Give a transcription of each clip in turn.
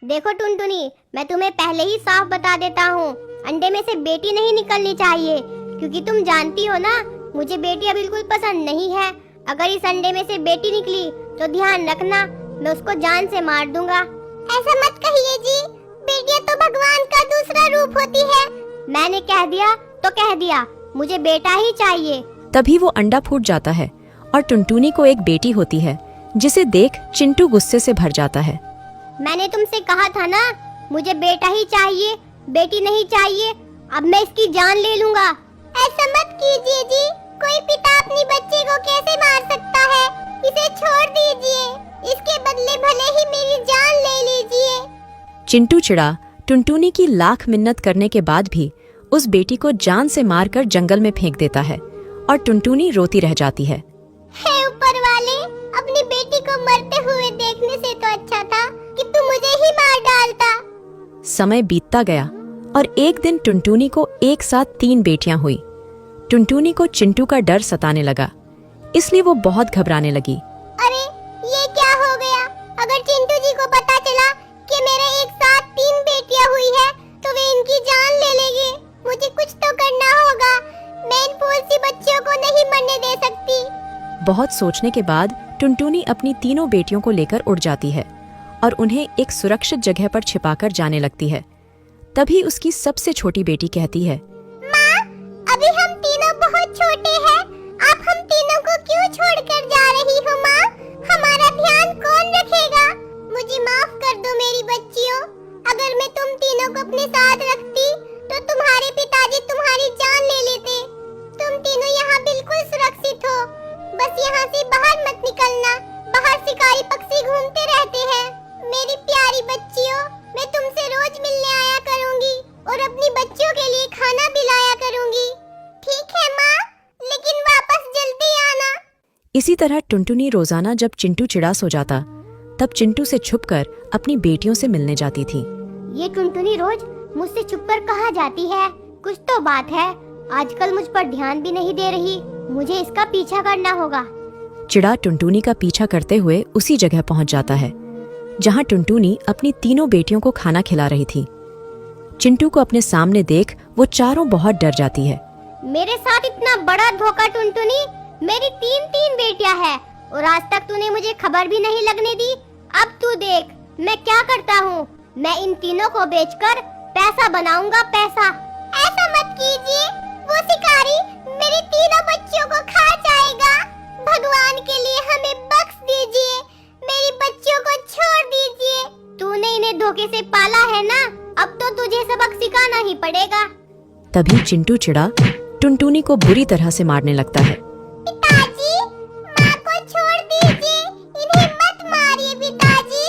देखो टुनटुनी, मैं तुम्हें पहले ही साफ बता देता हूँ, अंडे में से बेटी नहीं निकलनी चाहिए, क्योंकि तुम जानती हो ना, मुझे बेटियां बिल्कुल पसंद नहीं है। अगर इस अंडे में से बेटी निकली तो ध्यान रखना, मैं उसको जान से मार दूंगा। ऐसा मत कहिए जी, बेटियां तो भगवान का दूसरा रूप होती है। मैंने कह दिया तो कह दिया, मुझे बेटा ही चाहिए। तभी वो अंडा फूट जाता है और टुनटुनी को एक बेटी होती है, जिसे देख चिंटू गुस्से से भर जाता है। मैंने तुमसे कहा था ना, मुझे बेटा ही चाहिए, बेटी नहीं चाहिए। अब मैं इसकी जान ले लूंगा। ऐसा मत कीजिए जी, कोई पिता अपनी बच्चे को कैसे मार सकता है? इसे छोड़ दीजिए, इसके बदले भले ही मेरी जान ले लीजिए। चिंटू चिड़ा टुनटुनी की लाख मिन्नत करने के बाद भी उस बेटी को जान से मारकर जंगल में फेंक देता है और टुनटुनी रोती रह जाती है। हे ऊपर वाले, अपनी बेटी को मरते हुए देखने से तो अच्छा था कि तू मुझे ही मार डालता। समय बीतता गया और एक दिन टुनटुनी को एक साथ 3 बेटियां हुई। टुनटुनी को चिंटू का डर सताने लगा, इसलिए वो बहुत घबराने लगी। अरे ये क्या हो गया? अगर चिंटू जी को पता चला कि मेरे एक साथ 3 बेटियां हुई है तो वे इनकी जान ले लेंगे। मुझे कुछ तो करना होगा, मैं इन फूल सी बच्चियों को नहीं मरने दे सकती। बहुत सोचने के बाद टुनटुनी अपनी तीनों बेटियों को लेकर उड़ जाती है और उन्हें एक सुरक्षित जगह पर छिपाकर जाने लगती है। तभी उसकी सबसे छोटी बेटी कहती है, माँ, अभी हम तीनों बहुत छोटे हैं, आप हम तीनों को क्यों छोड़कर जा रही हो माँ? हमारा ध्यान कौन रखेगा? मुझे माफ कर दो मेरी बच्चियों, अगर मैं तुम तीनों को अपने साथ रखती तो तुम्हारे पिताजी तुम्हारी जान ले लेते। तुम तीनों यहाँ बिल्कुल सुरक्षित हो, बस यहाँ से बाहर मत निकलना, बाहर शिकारी पक्षी घूमते रहते हैं। मेरी प्यारी बच्चियों, मैं तुमसे रोज मिलने आया करूँगी और अपनी बच्चियों के लिए खाना भी लाया करूँगी। ठीक है माँ, लेकिन वापस जल्दी आना। इसी तरह टुनटुनी रोजाना जब चिंटू चिड़ा सो जाता, तब चिंटू से छुपकर अपनी बेटियों से मिलने जाती थी। ये टुनटुनी रोज मुझसे छुपकर कहाँ जाती है? कुछ तो बात है, आजकल मुझ पर ध्यान भी नहीं दे रही। मुझे इसका पीछा करना होगा। चिड़ा टुनटुनी का पीछा करते हुए उसी जगह पहुंच जाता है जहां टुनटुनी अपनी तीनों बेटियों को खाना खिला रही थी। चिंटू को अपने सामने देख वो चारों बहुत डर जाती है। मेरे साथ इतना बड़ा धोखा टुनटुनी, मेरी 3 बेटियां हैं और आज तक तूने मुझे खबर भी नहीं लगने दी। अब तू देख मैं क्या करता हूँ, मैं इन तीनों को बेचकर पैसा बनाऊंगा, पैसा। ऐसा मत कीजिए, वो शिकारी मेरी तीनों बच्चियों को खा जाएगा। भगवान के लिए हमें बख्श दीजिए, मेरी बच्चियों को छोड़ दीजिए। तूने इन्हें धोखे से पाला है ना, अब तो तुझे सबक सिखाना ही पड़ेगा। तभी चिंटू चिड़ा टुनटुनी को बुरी तरह से मारने लगता है। पिताजी, माँ को छोड़ दीजिए, इन्हें मत मारिए पिताजी,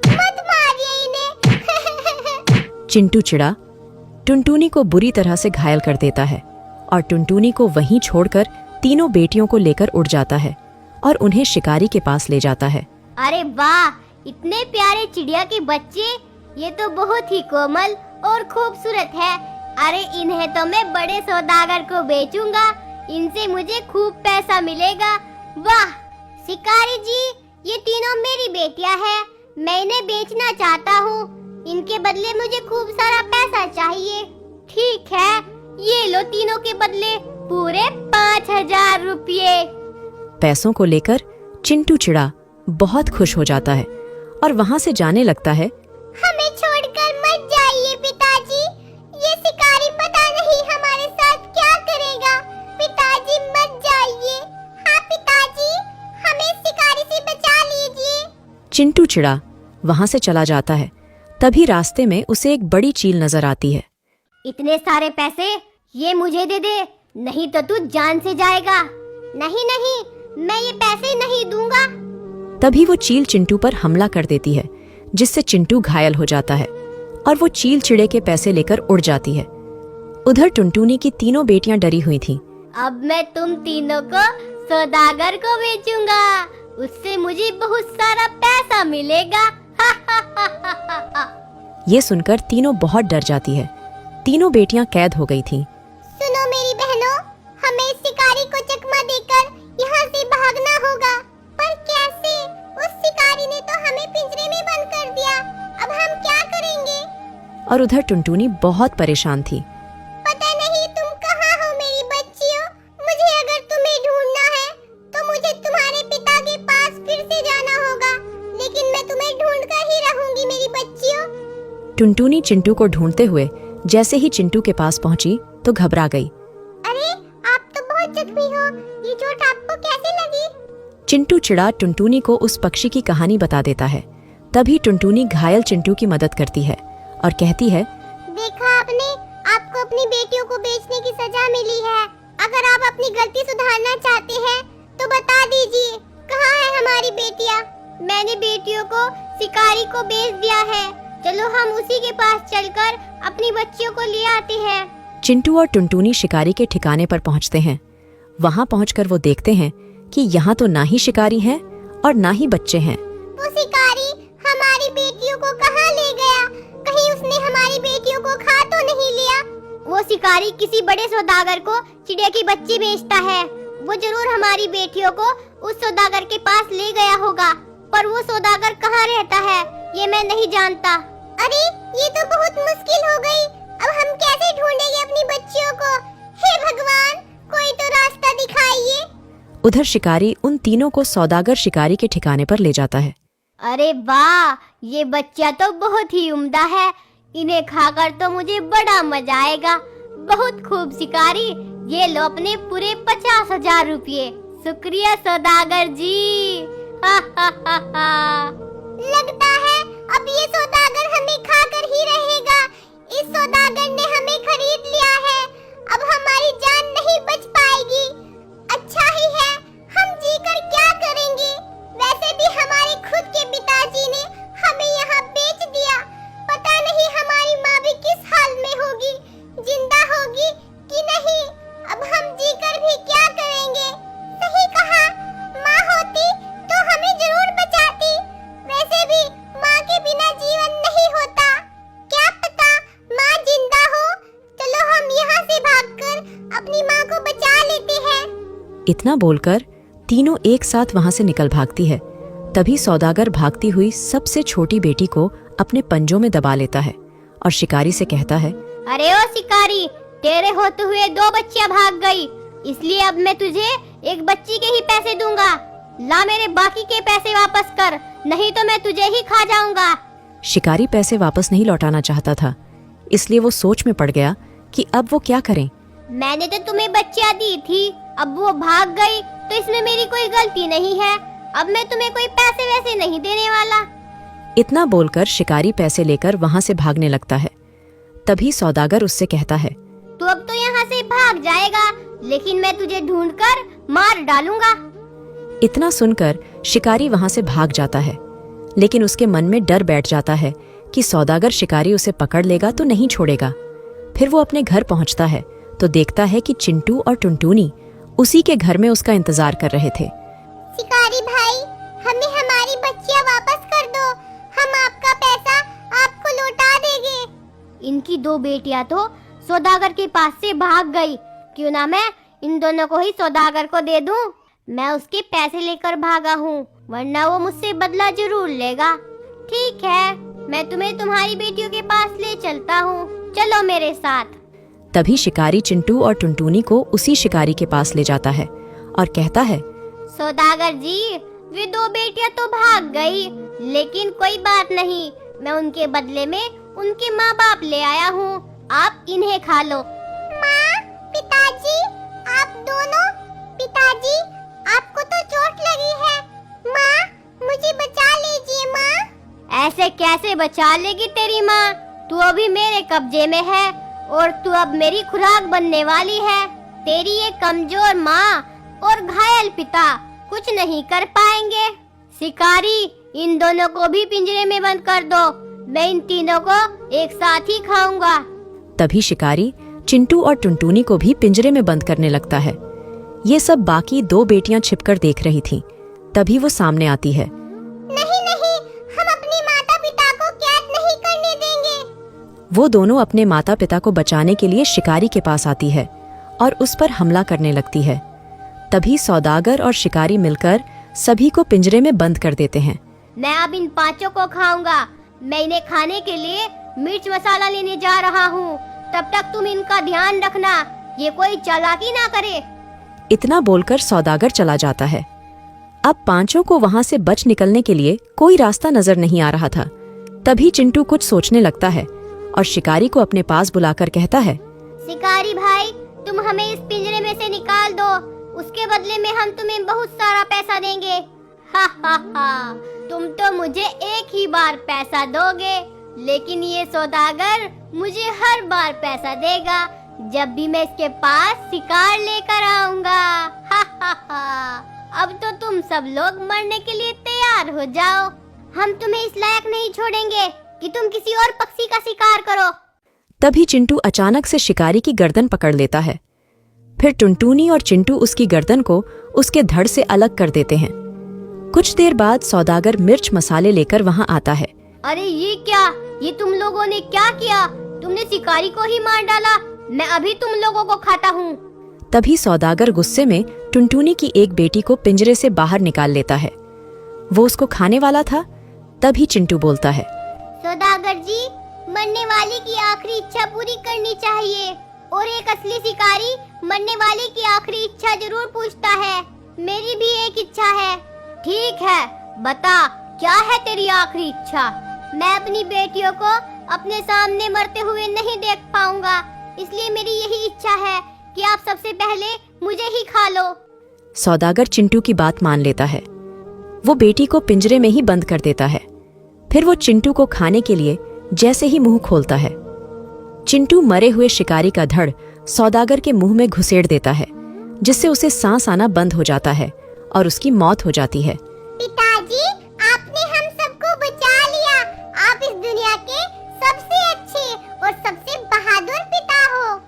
मत मारिए इन्हें। चिंटू चिड़ा टुनटुनी को बुरी तरह से घायल कर देता है और टुनटुनी को वहीं छोड़कर तीनों बेटियों को लेकर उड़ जाता है और उन्हें शिकारी के पास ले जाता है। अरे वाह, इतने प्यारे चिड़िया के बच्चे, ये तो बहुत ही कोमल और खूबसूरत है। अरे इन्हें तो मैं बड़े सौदागर को बेचूंगा, इनसे मुझे खूब पैसा मिलेगा। वाह शिकारी जी, ये तीनों मेरी बेटियां हैं, मैं इन्हें बेचना चाहता हूँ, इनके बदले मुझे खूब सारा पैसा चाहिए। ठीक है, ये लो तीनों के बदले पूरे 5000 रुपये। पैसों को लेकर चिंटू चिड़ा बहुत खुश हो जाता है और वहाँ से जाने लगता है। हमें छोड़कर मत जाइए पिताजी, ये शिकारी पता नहीं हमारे साथ क्या करेगा। पिताजी मत जाइए। हाँ पिताजी, हमें शिकारी से बचा लीजिए। चिंटू चिड़ा वहाँ से चला जाता है। तभी रास्ते में उसे एक बड़ी चील नजर आती है। इतने सारे पैसे ये मुझे दे दे, नहीं तो तू जान से जाएगा। नहीं नहीं, मैं ये पैसे नहीं दूंगा। तभी वो चील चिंटू पर हमला कर देती है, जिससे चिंटू घायल हो जाता है और वो चील चिड़े के पैसे लेकर उड़ जाती है। उधर टुनटुनी की तीनों बेटियां डरी हुई थीं। अब मैं तुम तीनों को सौदागर को बेचूंगा, उससे मुझे बहुत सारा पैसा मिलेगा। ये सुनकर तीनों बहुत डर जाती है। तीनों बेटियां कैद हो गई थीं। सुनो मेरी बहनों, हमें इस शिकारी को चकमा देकर यहाँ से भागना होगा। पर कैसे? उस शिकारी ने तो हमें पिंजरे में बंद कर दिया। अब हम क्या और उधर टुनटुनी बहुत परेशान थी। पता नहीं तुम कहाँ हो मेरी बच्चियों। मुझे अगर तुम्हें ढूंढना है तो मुझे तुम्हारे पिता के पास फिर से जाना होगा, लेकिन मैं तुम्हें ढूंढ कर ही रहूंगी मेरी बच्चियों। टुनटुनी चिंटू को ढूंढते हुए जैसे ही चिंटू के पास पहुंची तो घबरा गई। अरे आप तो बहुत जख्मी हो, ये चोट आपको कैसे लगी? चिंटू चिढ़ा टुनटुनी को उस पक्षी की कहानी बता देता है। तभी टुनटुनी घायल चिंटू की मदद करती है और कहती है, देखा आपने, आपको अपनी बेटियों को बेचने की सजा मिली है। अगर आप अपनी गलती सुधारना चाहते हैं तो बता दीजिए कहाँ है हमारी बेटियाँ? मैंने बेटियों को शिकारी को बेच दिया है। चलो हम उसी के पास चलकर अपनी बच्चियों को ले आते हैं। चिंटू और टुनटुनी शिकारी के ठिकाने पर पहुंचते हैं। वहां पहुंचकर वो देखते हैं कि यहाँ तो ना ही शिकारी हैं और ना ही बच्चे हैं। वो शिकारी हमारी बेटियों को कहाँ ले गया? कहीं उसने हमारी बेटियों को खा तो नहीं लिया? वो शिकारी किसी बड़े सौदागर को चिड़िया की बच्ची बेचता है। वो जरूर हमारी बेटियों को उस सौदागर के पास ले गया होगा, पर वो सौदागर कहाँ रहता है ये मैं नहीं जानता। अरे ये तो बहुत मुश्किल हो गई। अब हम कैसे ढूंढेंगे अपनी बच्चियों को? हे भगवान, कोई तो रास्ता दिखाइए। उधर शिकारी उन तीनों को सौदागर शिकारी के ठिकाने पर ले जाता है। अरे वाह, ये बच्चा तो बहुत ही उम्दा है। इन्हें खाकर तो मुझे बड़ा मजा आएगा। बहुत खूब शिकारी, ये लो अपने पूरे 50,000 रुपये। शुक्रिया सौदागर जी। हा हा हा हा। लगता है अब ये सौदागर हमें खाकर ही रहेगा। इस सौदागर ने हमें खरीद लिया है। अब हमारी जान नहीं बच पाएगी। अच्छा ही है, हम जीकर क्या करेंगे? वैसे भी हमारे खुद के पिताजी ने हमें यहाँ बेच दिया। पता नहीं हमारी माँ भी किस हाल में होगी, जिंदा होगी कि नहीं। अब हम जीकर भी क्या करेंगे? सही कहा, माँ होती तो हमें जरूर बचाती। वैसे भी माँ के बिना जीवन नहीं होता। क्या पता माँ जिंदा हो। चलो हम यहाँ से भागकर अपनी माँ को बचा लेते हैं। इतना बोलकर तीनों एक साथ वहां से निकल भागती है। तभी सौदागर भागती हुई सबसे छोटी बेटी को अपने पंजों में दबा लेता है और शिकारी से कहता है, अरे ओ शिकारी, तेरे होते हुए 2 बच्चियां भाग गई, इसलिए अब मैं तुझे एक बच्ची के ही पैसे दूंगा। ला मेरे बाकी के पैसे वापस कर, नहीं तो मैं तुझे ही खा जाऊंगा। शिकारी पैसे वापस नहीं लौटाना चाहता था, इसलिए वो सोच में पड़ गया कि अब वो क्या करें। मैंने तो तुम्हें बच्चियां दी थी, अब वो भाग गई तो इसमें मेरी कोई गलती नहीं है। अब मैं तुम्हें कोई पैसे वैसे नहीं देने वाला। इतना बोलकर शिकारी पैसे लेकर वहां से भागने लगता है। तभी सौदागर उससे कहता है, तू अब तो यहाँ से भाग जाएगा, लेकिन मैं तुझे ढूंढकर मार डालूंगा। इतना सुनकर शिकारी वहां से भाग जाता है, लेकिन उसके मन में डर बैठ जाता है कि सौदागर शिकारी उसे पकड़ लेगा तो नहीं छोड़ेगा। फिर वो अपने घर पहुंचता है तो देखता है कि चिंटू और टुनटुनी उसी के घर में उसका इंतजार कर रहे थे। शिकारी भाई, हमें हमारी बच्चियां वापस कर दो। हम आपका पैसा आपको लौटा देंगे। इनकी 2 बेटियां तो सौदागर के पास से भाग गई। क्यों ना मैं इन दोनों को ही सौदागर को दे दूं? मैं उसके पैसे लेकर भागा हूँ, वरना वो मुझसे बदला जरूर लेगा। ठीक है, मैं तुम्हें तुम्हारी बेटियों के पास ले चलता हूँ। चलो मेरे साथ। तभी शिकारी चिंटू और टुनटुनी को उसी शिकारी के पास ले जाता है और कहता है, सौदागर जी, वे 2 बेटियां तो भाग गई, लेकिन कोई बात नहीं, मैं उनके बदले में उनके माँ बाप ले आया हूँ। आप इन्हें खा लो। माँ, पिताजी, आप दोनों। पिताजी, आपको तो चोट लगी है। माँ, मुझे बचा लीजिए माँ। ऐसे कैसे बचा लेगी तेरी माँ? तू अभी मेरे कब्जे में है और तू अब मेरी खुराक बनने वाली है। तेरी ये कमजोर माँ और घायल पिता कुछ नहीं कर पाएंगे। शिकारी, इन दोनों को भी पिंजरे में बंद कर दो। मैं इन तीनों को एक साथ ही खाऊंगा। तभी शिकारी चिंटू और टुनटुनी को भी पिंजरे में बंद करने लगता है। ये सब बाकी 2 बेटियां छिपकर देख रही थीं। तभी वो सामने आती है। नहीं नहीं, हम अपने माता पिता को कैद नहीं करने देंगे। वो दोनों अपने माता पिता को बचाने के लिए शिकारी के पास आती है और उस पर हमला करने लगती है। तभी सौदागर और शिकारी मिलकर सभी को पिंजरे में बंद कर देते हैं। मैं अब इन 5 को खाऊंगा। मैं इन्हें खाने के लिए मिर्च मसाला लेने जा रहा हूँ, तब तक तुम इनका ध्यान रखना, ये कोई चालाकी ना करे। इतना बोलकर सौदागर चला जाता है। अब पांचों को वहां से बच निकलने के लिए कोई रास्ता नजर नहीं आ रहा था। तभी चिंटू कुछ सोचने लगता है और शिकारी को अपने पास बुलाकर कहता है, शिकारी भाई, तुम हमें इस पिंजरे में से निकाल दो, उसके बदले में हम तुम्हें बहुत सारा पैसा देंगे। हा हा हा, तुम तो मुझे एक ही बार पैसा दोगे, लेकिन ये सौदागर मुझे हर बार पैसा देगा जब भी मैं इसके पास शिकार लेकर आऊंगा। हा हा हा, अब तो तुम सब लोग मरने के लिए तैयार हो जाओ। हम तुम्हें इस लायक नहीं छोड़ेंगे कि तुम किसी और पक्षी का शिकार करो। तभी चिंटू अचानक से शिकारी की गर्दन पकड़ लेता है। फिर टुनटुनी और चिंटू उसकी गर्दन को उसके धड़ से अलग कर देते हैं। कुछ देर बाद सौदागर मिर्च मसाले लेकर वहां आता है। अरे ये क्या, ये तुम लोगों ने क्या किया? तुमने शिकारी को ही मार डाला। मैं अभी तुम लोगों को खाता हूँ। तभी सौदागर गुस्से में टुनटुनी की एक बेटी को पिंजरे से बाहर निकाल लेता है। वो उसको खाने वाला था। तभी चिंटू बोलता है, सौदागर जी, मरने वाले की आखिरी इच्छा पूरी करनी चाहिए, और एक असली शिकारी मरने वाले की आखिरी इच्छा जरूर पूछता है। मेरी भी एक इच्छा है। ठीक है, बता क्या है तेरी आखिरी इच्छा? मैं अपनी बेटियों को अपने सामने मरते हुए नहीं देख पाऊंगा, इसलिए मेरी यही इच्छा है कि आप सबसे पहले मुझे ही खा लो। सौदागर चिंटू की बात मान लेता है। वो बेटी को पिंजरे में ही बंद कर देता है। फिर वो चिंटू को खाने के लिए जैसे ही मुंह खोलता है, चिंटू मरे हुए शिकारी का धड़ सौदागर के मुंह में घुसेड़ देता है, जिससे उसे सांस आना बंद हो जाता है और उसकी मौत हो जाती है। पिताजी, आपने हम सबको बचा लिया। आप इस दुनिया के सबसे अच्छे और सबसे बहादुर पिता हो।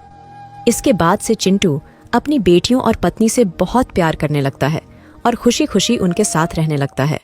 इसके बाद से चिंटू अपनी बेटियों और पत्नी से बहुत प्यार करने लगता है और खुशी खुशी उनके साथ रहने लगता है।